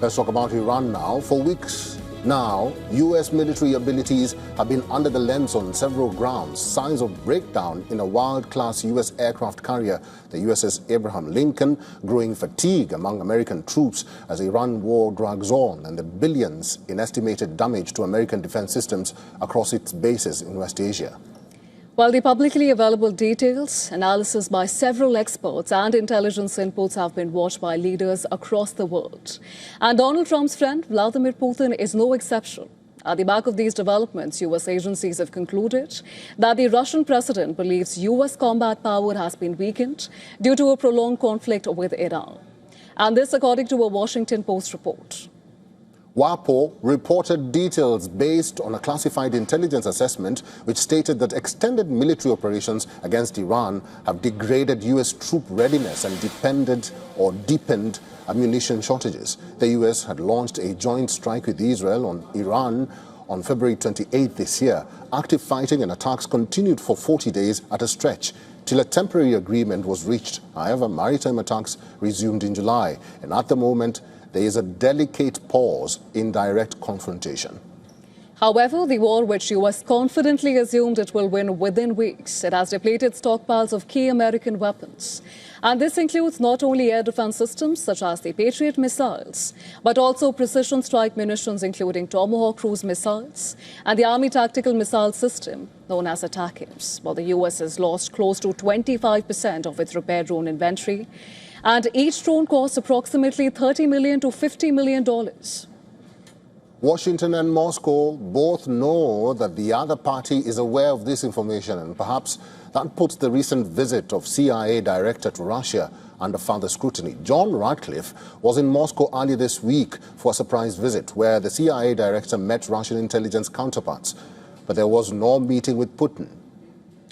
Let's talk about Iran now. For weeks now, U.S. military abilities have been under the lens on several grounds. Signs of breakdown in a world-class U.S. aircraft carrier, the USS Abraham Lincoln, growing fatigue among American troops as the Iran war drags on, and the billions in estimated damage to American defense systems across its bases in West Asia. While the publicly available details, analysis by several experts and intelligence inputs have been watched by leaders across the world. And Donald Trump's friend, Vladimir Putin, is no exception. At the back of these developments, U.S. agencies have concluded that the Russian president believes U.S. combat power has been weakened due to a prolonged conflict with Iran. And this according to a Washington Post report. WAPO reported details based on a classified intelligence assessment which stated that extended military operations against Iran have degraded U.S. troop readiness and deepened ammunition shortages. The U.S. had launched a joint strike with Israel on Iran on February 28 this year. Active fighting and attacks continued for 40 days at a stretch, till a temporary agreement was reached. However, maritime attacks resumed in July, and at the moment, there is a delicate pause in direct confrontation. However, the war, which U.S. confidently assumed it will win within weeks, it has depleted stockpiles of key American weapons. And this includes not only air defense systems such as the Patriot missiles, but also precision strike munitions including Tomahawk cruise missiles and the Army Tactical Missile System known as ATACMS. While the U.S. has lost close to 25% of its repair drone inventory, and each drone costs approximately $30 million to $50 million. Washington and Moscow both know that the other party is aware of this information, and perhaps that puts the recent visit of CIA Director to Russia under further scrutiny. John Ratcliffe was in Moscow earlier this week for a surprise visit where the CIA Director met Russian intelligence counterparts, but there was no meeting with Putin.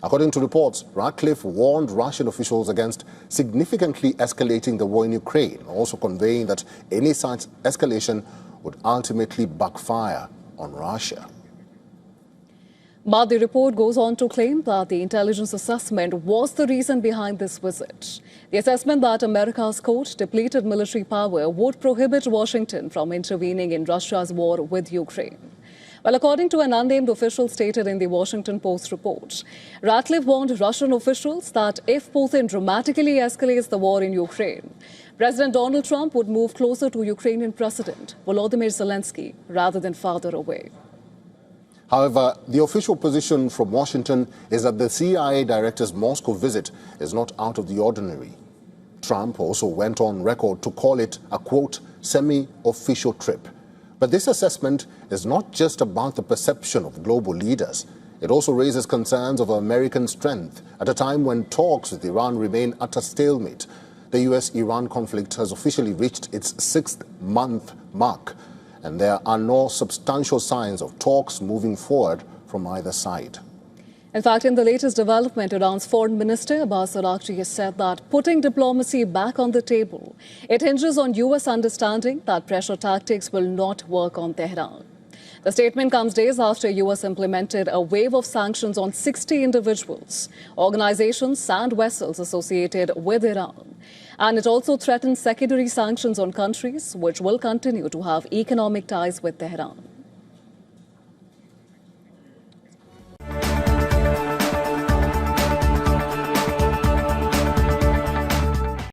According to reports, Ratcliffe warned Russian officials against significantly escalating the war in Ukraine, also conveying that any such escalation would ultimately backfire on Russia. But the report goes on to claim that the intelligence assessment was the reason behind this visit. The assessment that America's, quote, depleted military power would prohibit Washington from intervening in Russia's war with Ukraine. Well, according to an unnamed official stated in the Washington Post report, Ratcliffe warned Russian officials that if Putin dramatically escalates the war in Ukraine, President Donald Trump would move closer to Ukrainian President Volodymyr Zelensky rather than farther away. However, the official position from Washington is that the CIA director's Moscow visit is not out of the ordinary. Trump also went on record to call it a, quote, semi-official trip. But this assessment is not just about the perception of global leaders. It also raises concerns of American strength at a time when talks with Iran remain at a stalemate. The U.S.-Iran conflict has officially reached its 6th-month mark, and there are no substantial signs of talks moving forward from either side. In fact, in the latest development, Iran's Foreign Minister Abbas Araghchi has said that putting diplomacy back on the table, it hinges on U.S. understanding that pressure tactics will not work on Tehran. The statement comes days after U.S. implemented a wave of sanctions on 60 individuals, organizations and vessels associated with Iran. And it also threatens secondary sanctions on countries which will continue to have economic ties with Tehran.